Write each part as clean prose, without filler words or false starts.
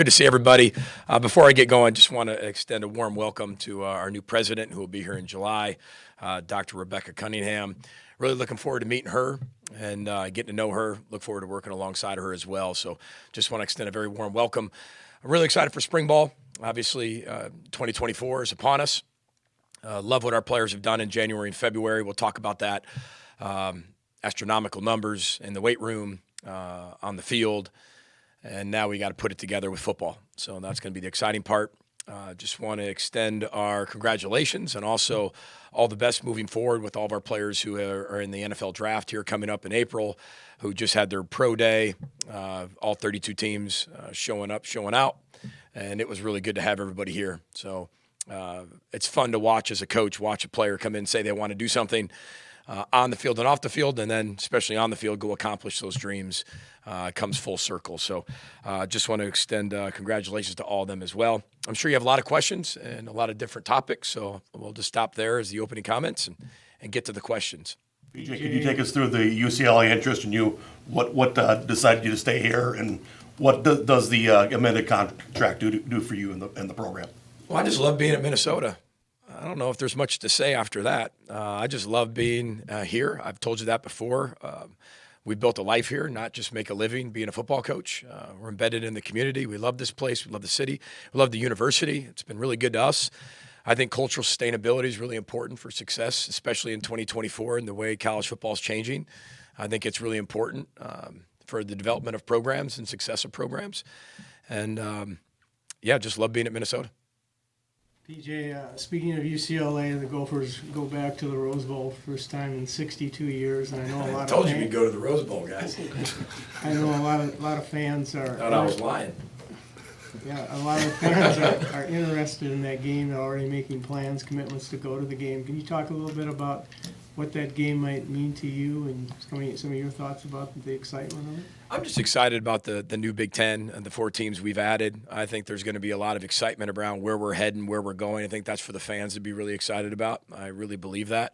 Good to see everybody. Before I get going, just want to extend a warm welcome to our new president who will be here in July, Dr. Rebecca Cunningham. Really looking forward to meeting her and getting to know her. Look forward to working alongside her as well. So just want to extend a very warm welcome. I'm really excited for spring ball. Obviously, 2024 is upon us. Love what our players have done in January and February. We'll talk about that. Astronomical numbers in the weight room, on the field. And now we got to put it together with football. So that's going to be the exciting part. Just want to extend our congratulations and also all the best moving forward with all of our players who are in the NFL draft here coming up in April, who just had their pro day, all 32 teams showing up, showing out. And it was really good to have everybody here. So it's fun to watch as a coach, watch a player come in and say they want to do something on the field and off the field, and then especially on the field, go accomplish those dreams. Comes full circle. So just want to extend congratulations to all of them as well. I'm sure you have a lot of questions and a lot of different topics, so we'll just stop there as the opening comments and get to the questions. PJ, could you take us through the UCLA interest in you? What decided you to stay here, and what does the amended contract do for you in the program? Well, I just love being at Minnesota. I don't know if there's much to say after that. I just love being here. I've told you that before. We've built a life here, not just make a living being a football coach. We're embedded in the community. We love this place. We love the city. We love the university. It's been really good to us. I think cultural sustainability is really important for success, especially in 2024 and the way college football is changing. I think it's really important for the development of programs and success of programs. And, just love being at Minnesota. PJ, speaking of UCLA, the Gophers go back to the Rose Bowl first time in 62 years, and I know a lot. I told you we'd go to the Rose Bowl, guys. I know a lot of fans are. Thought I was lying. Yeah, a lot of fans are interested in that game. They're already making plans, commitments to go to the game. Can you talk a little bit about what that game might mean to you and some of your thoughts about the excitement of it? I'm just excited about the new Big Ten and the 4 teams we've added. I think there's going to be a lot of excitement around where we're heading, where we're going. I think that's for the fans to be really excited about. I really believe that.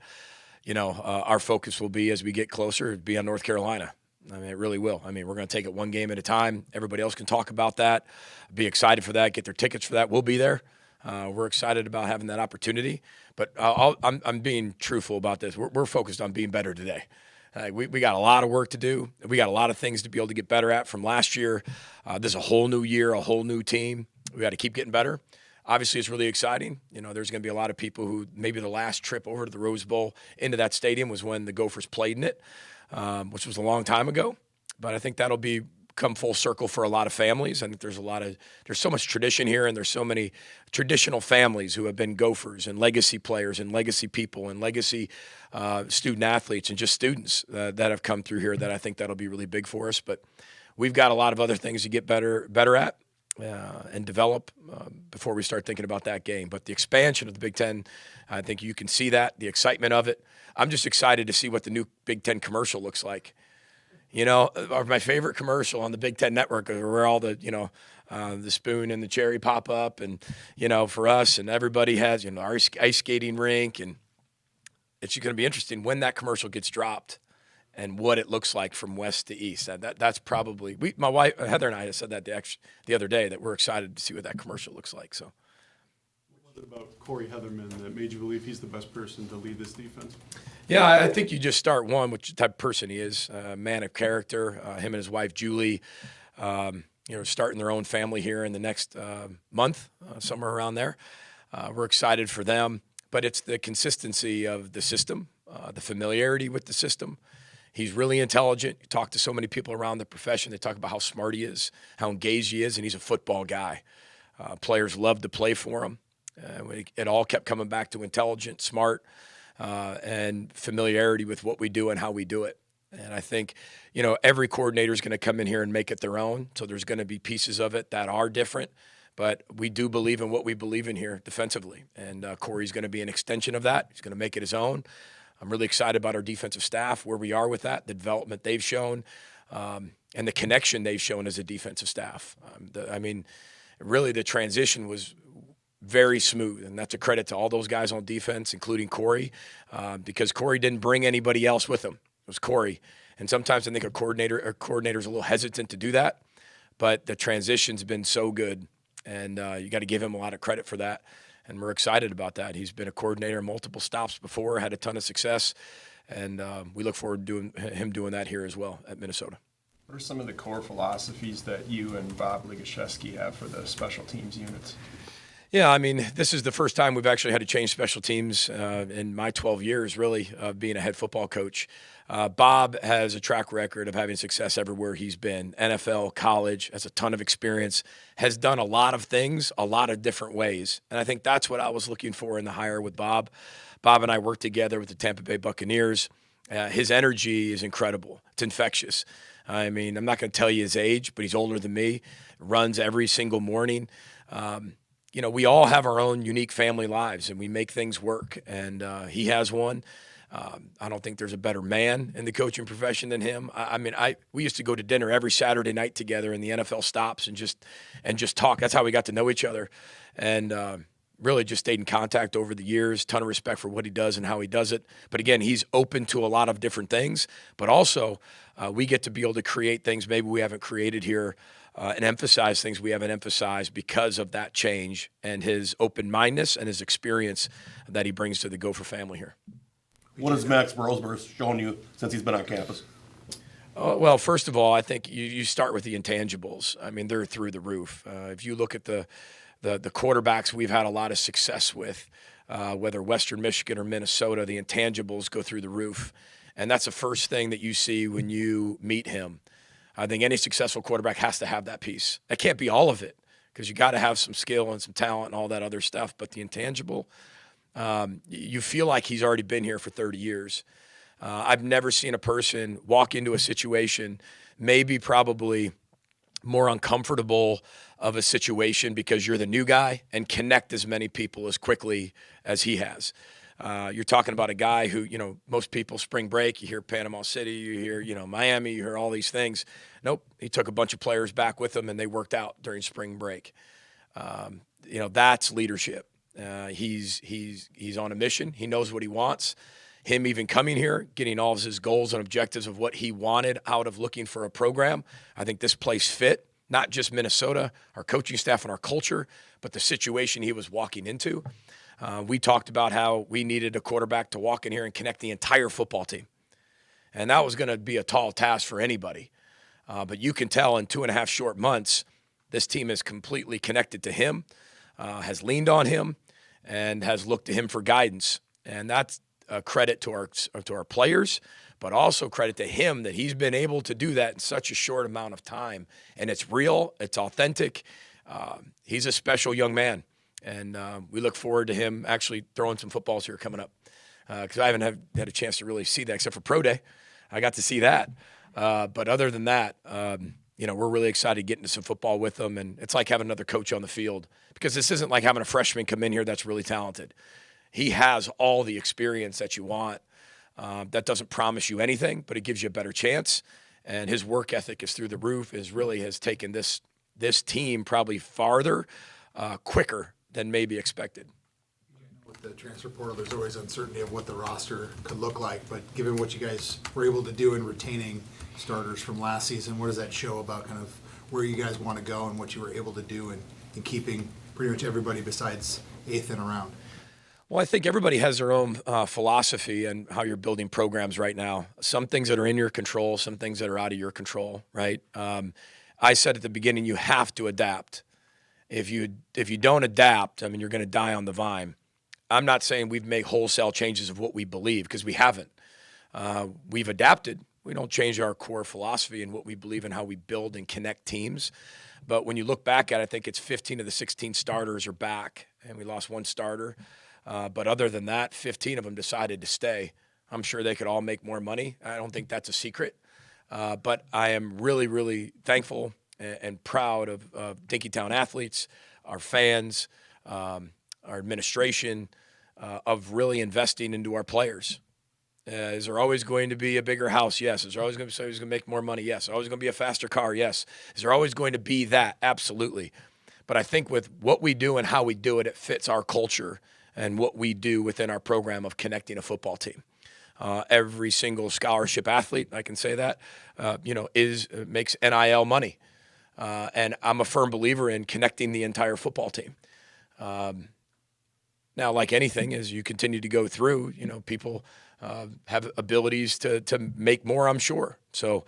Our focus will be as we get closer, be on North Carolina. I mean, it really will. I mean, we're going to take it one game at a time. Everybody else can talk about that, be excited for that, get their tickets for that. We'll be there. We're excited about having that opportunity. But I'm being truthful about this. We're focused on being better today. We got a lot of work to do. We got a lot of things to be able to get better at from last year. This is a whole new year, a whole new team. We got to keep getting better. Obviously, it's really exciting. There's going to be a lot of people who maybe the last trip over to the Rose Bowl into that stadium was when the Gophers played in it, which was a long time ago. But I think that'll come full circle for a lot of families. I think there's so much tradition here, and there's so many traditional families who have been Gophers and legacy players and legacy people and legacy student athletes and just students that have come through here that I think that'll be really big for us. But we've got a lot of other things to get better at and develop before we start thinking about that game. But the expansion of the Big Ten, I think you can see that, the excitement of it. I'm just excited to see what the new Big Ten commercial looks like. My favorite commercial on the Big Ten Network is where all the, the spoon and the cherry pop up. And, for us and everybody has, our ice skating rink. And it's going to be interesting when that commercial gets dropped and what it looks like from west to east. That's probably, my wife, Heather, and I said that the other day that we're excited to see what that commercial looks like. So. What was it about Corey Heatherman that made you believe he's the best person to lead this defense? Yeah, I think you just start which type of person he is, a man of character. Him and his wife, Julie, starting their own family here in the next month, somewhere around there. We're excited for them, but it's the consistency of the system, the familiarity with the system. He's really intelligent. You talk to so many people around the profession. They talk about how smart he is, how engaged he is, and he's a football guy. Players love to play for him. It all kept coming back to intelligent, smart, and familiarity with what we do and how we do it. And I think, every coordinator is going to come in here and make it their own. So there's going to be pieces of it that are different. But we do believe in what we believe in here defensively. And Corey's going to be an extension of that. He's going to make it his own. I'm really excited about our defensive staff, where we are with that, the development they've shown, and the connection they've shown as a defensive staff. Really the transition was very smooth, and that's a credit to all those guys on defense, including Corey, because Corey didn't bring anybody else with him. It was Corey. And sometimes I think a coordinator's a little hesitant to do that. but the transition's been so good, and you got to give him a lot of credit for that. And we're excited about that. He's been a coordinator in multiple stops before, had a ton of success, and we look forward to him doing that here as well at Minnesota. What are some of the core philosophies that you and Bob Ligashevsky have for the special teams units? Yeah, I mean, this is the first time we've actually had to change special teams in my 12 years, really, of being a head football coach. Bob has a track record of having success everywhere he's been, NFL, college, has a ton of experience, has done a lot of things a lot of different ways. And I think that's what I was looking for in the hire with Bob. Bob and I worked together with the Tampa Bay Buccaneers. His energy is incredible. It's infectious. I mean, I'm not going to tell you his age, but he's older than me, runs every single morning. You know, we all have our own unique family lives, and we make things work, and he has one. I don't think there's a better man in the coaching profession than him. We used to go to dinner every Saturday night together in the NFL stops and just talk. That's how we got to know each other, and really just stayed in contact over the years. Ton of respect for what he does and how he does it. But again, he's open to a lot of different things, but also we get to be able to create things maybe we haven't created here and emphasize things we haven't emphasized because of that change and his open-mindedness and his experience that he brings to the Gopher family here. What has Max Brosberg shown you since he's been on campus? Well, first of all, I think you start with the intangibles. I mean, they're through the roof. If you look at the quarterbacks we've had a lot of success with, whether Western Michigan or Minnesota, the intangibles go through the roof. And that's the first thing that you see when you meet him. I think any successful quarterback has to have that piece. That can't be all of it because you got to have some skill and some talent and all that other stuff. But the intangible, you feel like he's already been here for 30 years. I've never seen a person walk into a situation, maybe probably more uncomfortable of a situation because you're the new guy, and connect as many people as quickly as he has. You're talking about a guy who, you know, most people spring break, you hear Panama City, you hear, you know, Miami, you hear all these things. Nope, he took a bunch of players back with him and they worked out during spring break. You know, that's leadership. He's on a mission. He knows what he wants. Him even coming here, getting all of his goals and objectives of what he wanted out of looking for a program. I think this place fit, not just Minnesota, our coaching staff and our culture, but the situation he was walking into. We talked about how we needed a quarterback to walk in here and connect the entire football team. And that was going to be a tall task for anybody. But you can tell in 2.5 short months, this team is completely connected to him, has leaned on him, and has looked to him for guidance. And that's a credit to our players, but also credit to him that he's been able to do that in such a short amount of time. And it's real, it's authentic. He's a special young man. And we look forward to him actually throwing some footballs here coming up. Because I haven't had a chance to really see that except for Pro Day. I got to see that. But other than that, you know, we're really excited to get into some football with them. And it's like having another coach on the field. Because this isn't like having a freshman come in here that's really talented. He has all the experience that you want. That doesn't promise you anything, but it gives you a better chance. And his work ethic is through the roof. Has taken this team probably farther, quicker than maybe expected. With the transfer portal, there's always uncertainty of what the roster could look like. But given what you guys were able to do in retaining starters from last season, what does that show about kind of where you guys want to go and what you were able to do in keeping pretty much everybody besides Ethan around? Well, I think everybody has their own philosophy and how you're building programs right now. Some things that are in your control, some things that are out of your control, right? I said at the beginning, you have to adapt. If you don't adapt, I mean, you're going to die on the vine. I'm not saying we've made wholesale changes of what we believe, because we haven't. We've adapted. We don't change our core philosophy and what we believe in, how we build and connect teams. But when you look back at it, I think it's 15 of the 16 starters are back, and we lost one starter. But other than that, 15 of them decided to stay. I'm sure they could all make more money. I don't think that's a secret. But I am really, really thankful and proud of Dinkytown athletes, our fans, our administration, of really investing into our players. Is there always going to be a bigger house? Yes. Is there always going to be somebody who's going to make more money? Yes. Is there always going to be a faster car? Yes. Is there always going to be that? Absolutely. But I think with what we do and how we do it, it fits our culture and what we do within our program of connecting a football team. Every single scholarship athlete, I can say that, makes NIL money. And I'm a firm believer in connecting the entire football team. Now, like anything, as you continue to go through, people have abilities to make more, I'm sure. So,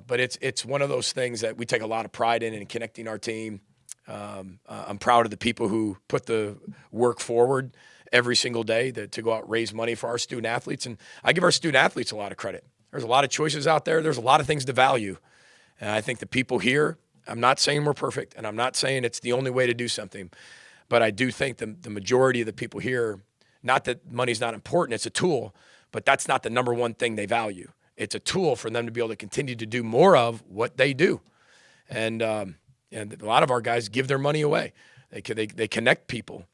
but it's one of those things that we take a lot of pride in connecting our team. I'm proud of the people who put the work forward every single day to go out and raise money for our student athletes. And I give our student athletes a lot of credit. There's a lot of choices out there. There's a lot of things to value. And I think the people here, I'm not saying we're perfect, and I'm not saying it's the only way to do something, but I do think the majority of the people here, not that money's not important, it's a tool, but that's not the number one thing they value. It's a tool for them to be able to continue to do more of what they do. And a lot of our guys give their money away. They connect people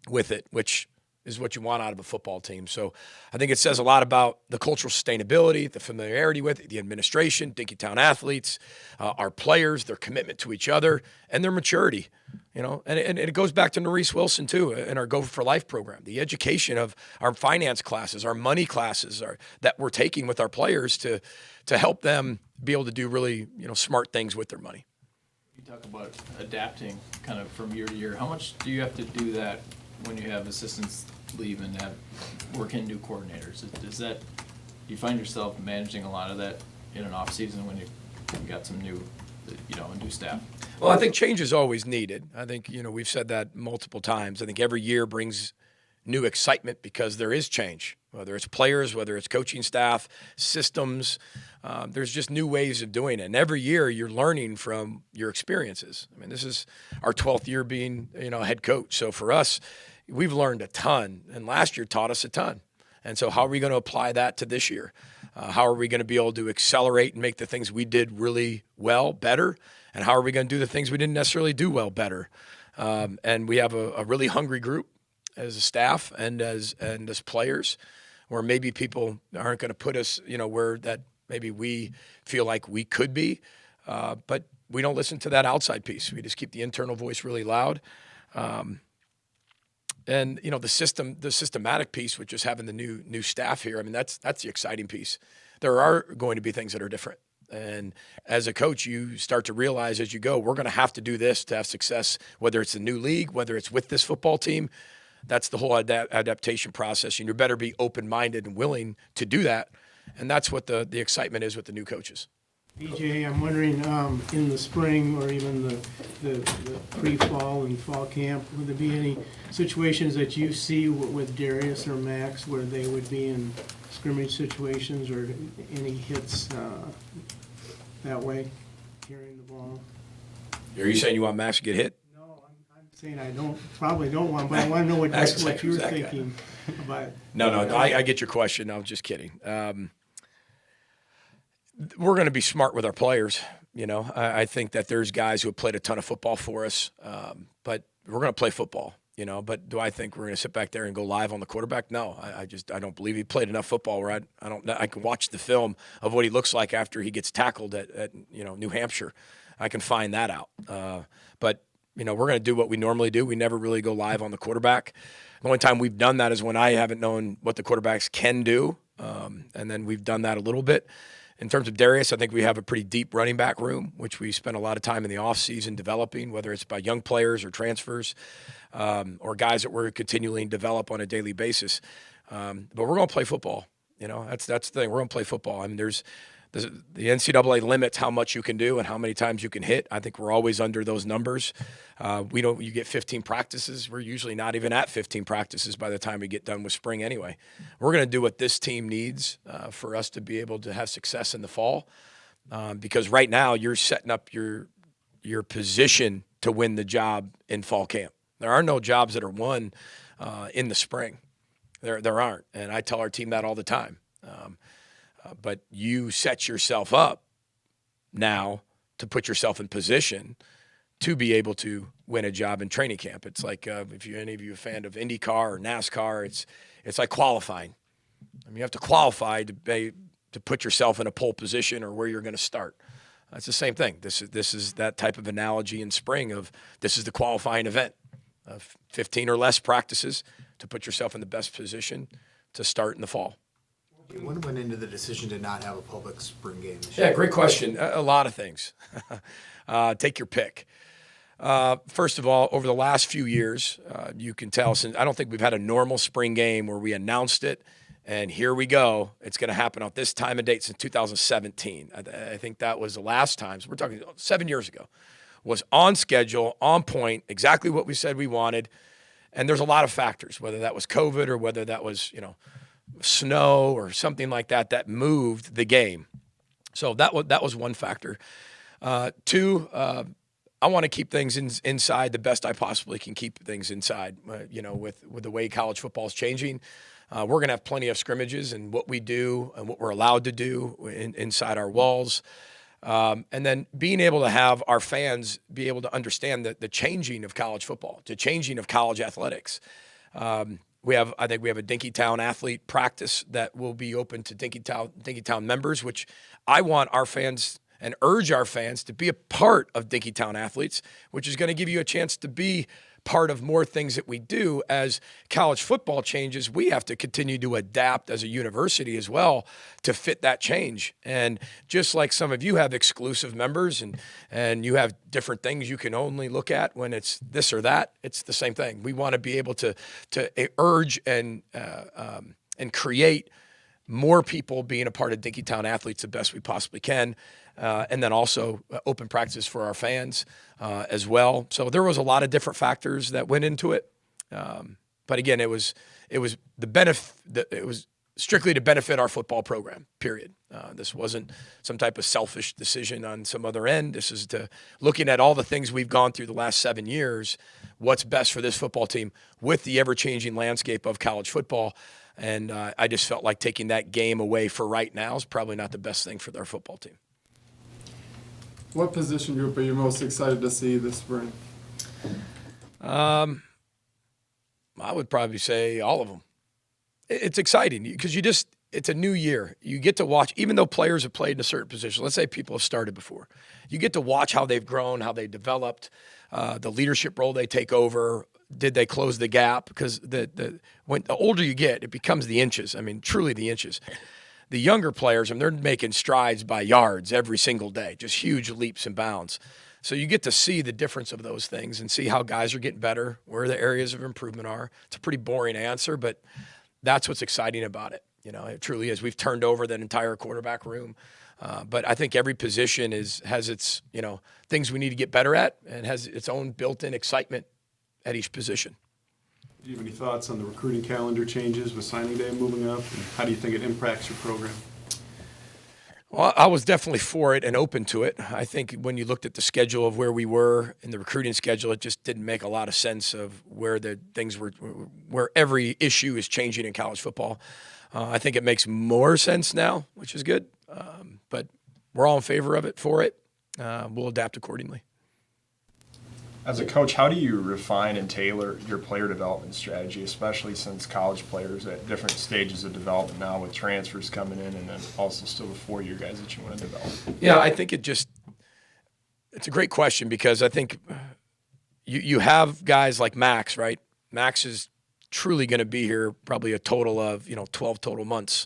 with it, which is what you want out of a football team. So I think it says a lot about the cultural sustainability, the familiarity with it, the administration, Dinkytown athletes, our players, their commitment to each other, and their maturity. And it goes back to Norris Wilson too, in our Go for Life program, the education of our finance classes, our money classes that we're taking with our players to help them be able to do really smart things with their money. You talk about adapting kind of from year to year. How much do you have to do that when you have assistants leave and have work in new coordinators? Do you find yourself managing a lot of that in an off season when you got some new, new staff? Well, I think change is always needed. I think, we've said that multiple times. I think every year brings new excitement because there is change, whether it's players, whether it's coaching staff, systems. There's just new ways of doing it. And every year you're learning from your experiences. I mean, this is our 12th year being, head coach. So for us, we've learned a ton. And last year taught us a ton. And so how are we going to apply that to this year? How are we going to be able to accelerate and make the things we did really well better? And how are we going to do the things we didn't necessarily do well better? And we have a really hungry group as a staff and as players, where maybe people aren't going to put us, where that maybe we feel like we could be, but we don't listen to that outside piece. We just keep the internal voice really loud. And the systematic piece, with just having the new staff here, I mean, that's the exciting piece. There are going to be things that are different. And as a coach, you start to realize as you go, we're going to have to do this to have success, whether it's a new league, whether it's with this football team. That's the whole adaptation process. And you better be open-minded and willing to do that. And that's what the excitement is with the new coaches. BJ, I'm wondering, in the spring or even the pre-fall and fall camp, would there be any situations that you see with Darius or Max where they would be in scrimmage situations, or any hits that way, carrying the ball? Are you saying you want Max to get hit? No, I'm saying I probably don't want, but I want to know what you're thinking about. No, I get your question. I'm just kidding. We're going to be smart with our players. I think that there's guys who have played a ton of football for us, but we're going to play football. But do I think we're going to sit back there and go live on the quarterback? No, I don't believe he played enough football where I can watch the film of what he looks like after he gets tackled at New Hampshire. I can find that out. But we're going to do what we normally do. We never really go live on the quarterback. The only time we've done that is when I haven't known what the quarterbacks can do, and then we've done that a little bit. In terms of Darius, I think we have a pretty deep running back room, which we spent a lot of time in the offseason developing, whether it's by young players or transfers, or guys that we're continually develop on a daily basis. But we're going to play football. That's the thing. We're going to play football. I mean, there's the NCAA limits how much you can do and how many times you can hit. I think we're always under those numbers. You get 15 practices. We're usually not even at 15 practices by the time we get done with spring anyway. We're going to do what this team needs for us to be able to have success in the fall, because right now you're setting up your position to win the job in fall camp. There are no jobs that are won in the spring. There aren't, and I tell our team that all the time. But you set yourself up now to put yourself in position to be able to win a job in training camp. It's like if any of you are a fan of IndyCar or NASCAR, it's like qualifying. I mean, you have to qualify to put yourself in a pole position or where you're going to start. That's the same thing. This is that type of analogy in spring of this is the qualifying event of 15 or less practices to put yourself in the best position to start in the fall. What went into the decision to not have a public spring game this year? Yeah, great question. A lot of things. Take your pick. First of all, over the last few years, you can tell since I don't think we've had a normal spring game where we announced it and here we go. It's going to happen at this time and date since 2017. I think that was the last time. So we're talking 7 years ago. Was on schedule, on point, exactly what we said we wanted. And there's a lot of factors, whether that was COVID or whether that was, snow or something like that, that moved the game. So that was one factor. Two, I want to keep things inside the best I possibly can keep things inside. With the way college football is changing, we're going to have plenty of scrimmages and what we do and what we're allowed to do inside our walls. And then being able to have our fans be able to understand the changing of college football, the changing of college athletics. I think we have a Dinkytown athlete practice that will be open to Dinkytown members, which I want our fans and urge our fans to be a part of Dinkytown athletes, which is going to give you a chance to be part of more things that we do. As college football changes, we have to continue to adapt as a university as well to fit that change. And just like some of you have exclusive members and you have different things you can only look at when it's this or that, it's the same thing. We want to be able to urge and create more people being a part of Dinkytown athletes the best we possibly can. And then also open practice for our fans as well. So there was a lot of different factors that went into it. But again, it was the benefit. It was strictly to benefit our football program. Period. This wasn't some type of selfish decision on some other end. This is to looking at all the things we've gone through the last 7 years. What's best for this football team with the ever-changing landscape of college football. And I just felt like taking that game away for right now is probably not the best thing for their football team. What position group are you most excited to see this spring? I would probably say all of them. It's exciting because it's a new year. You get to watch, even though players have played in a certain position, let's say people have started before, you get to watch how they've grown, how they developed, the leadership role they take over. Did they close the gap? Because when the older you get, it becomes the inches. I mean, truly the inches. The younger players, they're making strides by yards every single day, just huge leaps and bounds. So you get to see the difference of those things and see how guys are getting better, where the areas of improvement are. It's a pretty boring answer, but that's what's exciting about it. It truly is. We've turned over that entire quarterback room. But I think every position has its, things we need to get better at and has its own built-in excitement at each position. Do you have any thoughts on the recruiting calendar changes with signing day moving up? And how do you think it impacts your program? Well, I was definitely for it and open to it. I think when you looked at the schedule of where we were in the recruiting schedule, it just didn't make a lot of sense of where the things were, where every issue is changing in college football. I think it makes more sense now, which is good. But we're all in favor of it, for it. We'll adapt accordingly. As a coach, how do you refine and tailor your player development strategy, especially since college players at different stages of development now with transfers coming in and then also still the four-year guys that you want to develop? Yeah, I think it's a great question because I think you have guys like Max, right? Max is truly going to be here probably a total of, 12 total months.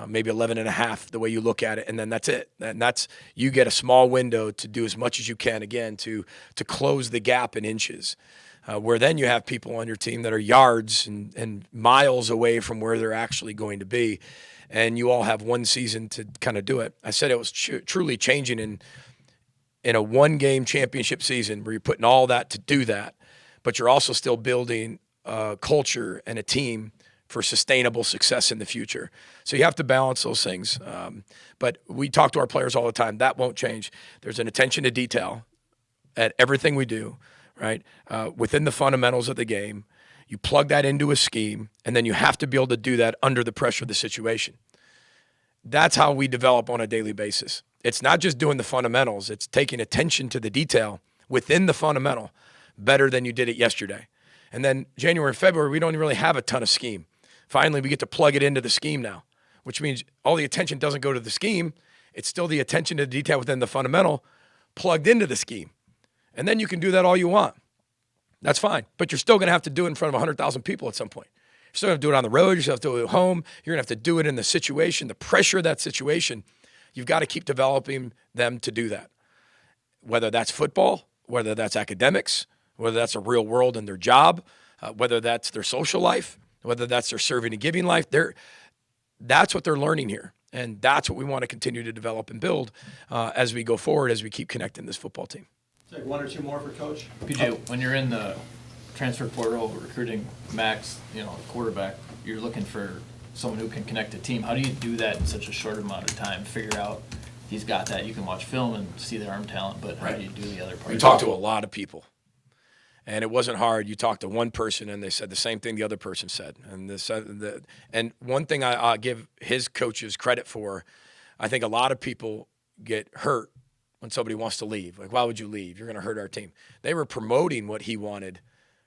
Maybe 11 and a half, the way you look at it, and then that's it. And that's you get a small window to do as much as you can, again, to close the gap in inches, where then you have people on your team that are yards and miles away from where they're actually going to be, and you all have one season to kind of do it. I said it was truly changing in a one-game championship season where you're putting all that to do that, but you're also still building a culture and a team for sustainable success in the future. So you have to balance those things. But we talk to our players all the time. That won't change. There's an attention to detail at everything we do, right? Within the fundamentals of the game, you plug that into a scheme, and then you have to be able to do that under the pressure of the situation. That's how we develop on a daily basis. It's not just doing the fundamentals. It's taking attention to the detail within the fundamental better than you did it yesterday. And then January and February, we don't really have a ton of scheme. Finally, we get to plug it into the scheme now, which means all the attention doesn't go to the scheme. It's still the attention to the detail within the fundamental plugged into the scheme. And then you can do that all you want. That's fine. But you're still going to have to do it in front of 100,000 people at some point. You're still going to do it on the road. You're still going to have to do it at home. You're going to have to do it in the situation, the pressure of that situation. You've got to keep developing them to do that. whether that's football, whether that's academics, whether that's a real world in their job, whether that's their social life, whether that's their serving and giving life. That's what they're learning here. And that's what we want to continue to develop and build as we go forward, as we keep connecting this football team. Take one or two more for Coach. PJ, when you're in the transfer portal recruiting max, quarterback, you're looking for someone who can connect a team. How do you do that in such a short amount of time? Figure out he's got that. You can watch film and see the arm talent, but how do you do the other part? We talked to a lot of people, and it wasn't hard. You talked to one person, and they said the same thing the other person said. And one thing I give his coaches credit for, I think a lot of people get hurt when somebody wants to leave. Like, why would you leave? You're going to hurt our team. They were promoting what he wanted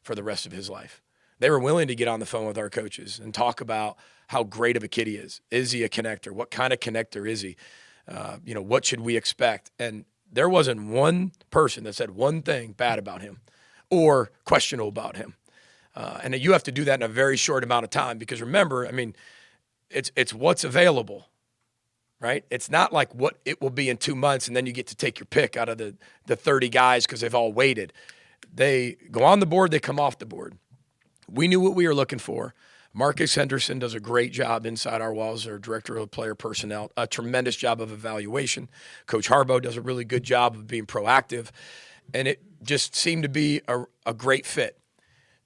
for the rest of his life. They were willing to get on the phone with our coaches and talk about how great of a kid he is. Is he a connector? What kind of connector is he? What should we expect? And there wasn't one person that said one thing bad about him or questionable about him. And you have to do that in a very short amount of time because remember, it's what's available, right? It's not like what it will be in 2 months and then you get to take your pick out of the 30 guys because they've all waited. They go on the board, they come off the board. We knew what we were looking for. Marcus Henderson does a great job inside our walls, our director of player personnel, a tremendous job of evaluation. Coach Harbaugh does a really good job of being proactive, and it just seemed to be a great fit.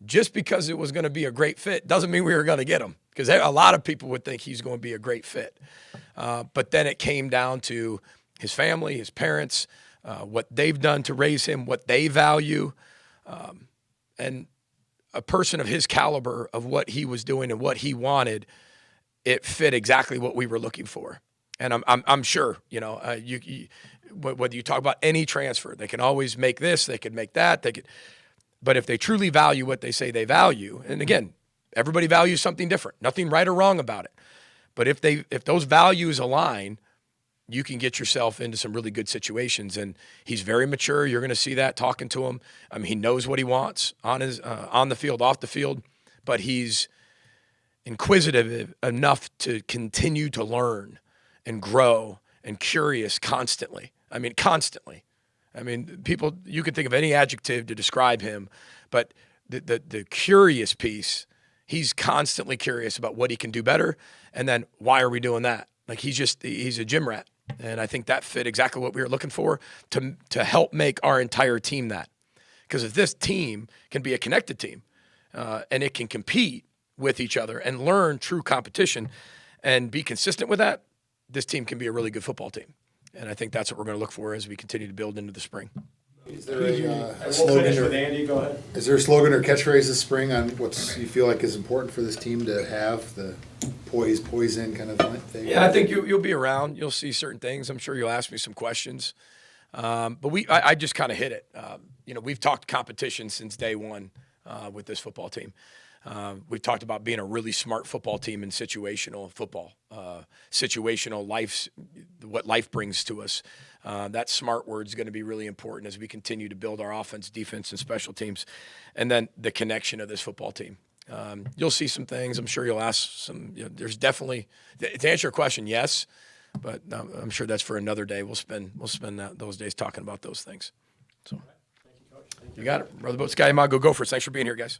Just because it was going to be a great fit doesn't mean we were going to get him, because a lot of people would think he's going to be a great fit. But then it came down to his family, his parents, what they've done to raise him, what they value, and a person of his caliber of what he was doing and what he wanted, it fit exactly what we were looking for. And I'm sure, whether you talk about any transfer, they can always make this, they could make that, but if they truly value what they say they value, and again, everybody values something different, nothing right or wrong about it. But if those values align, you can get yourself into some really good situations. And he's very mature. You're going to see that talking to him. He knows what he wants on the field, off the field, but he's inquisitive enough to continue to learn and grow and curious constantly. Constantly. People, you can think of any adjective to describe him, but the curious piece, he's constantly curious about what he can do better. And then why are we doing that? Like he's a gym rat. And I think that fit exactly what we were looking for to help make our entire team that. Because if this team can be a connected team and it can compete with each other and learn true competition and be consistent with that, this team can be a really good football team. And I think that's what we're going to look for as we continue to build into the spring. Is there a Slogan slogan with Andy, go ahead. Is there a slogan or catchphrase this spring on what you feel like is important for this team to have, the poison kind of thing? Yeah, I think you'll be around. You'll see certain things. I'm sure you'll ask me some questions. But I just kind of hit it. We've talked competition since day one with this football team. We've talked about being a really smart football team in situational football, situational life, what life brings to us. That smart word is going to be really important as we continue to build our offense, defense, and special teams. And then the connection of this football team. You'll see some things. I'm sure you'll ask some. There's definitely, to answer your question, yes, but I'm sure that's for another day. We'll spend those days talking about those things. So, you got it, Brother Boat Sky Go Gophers. Thanks for being here, guys.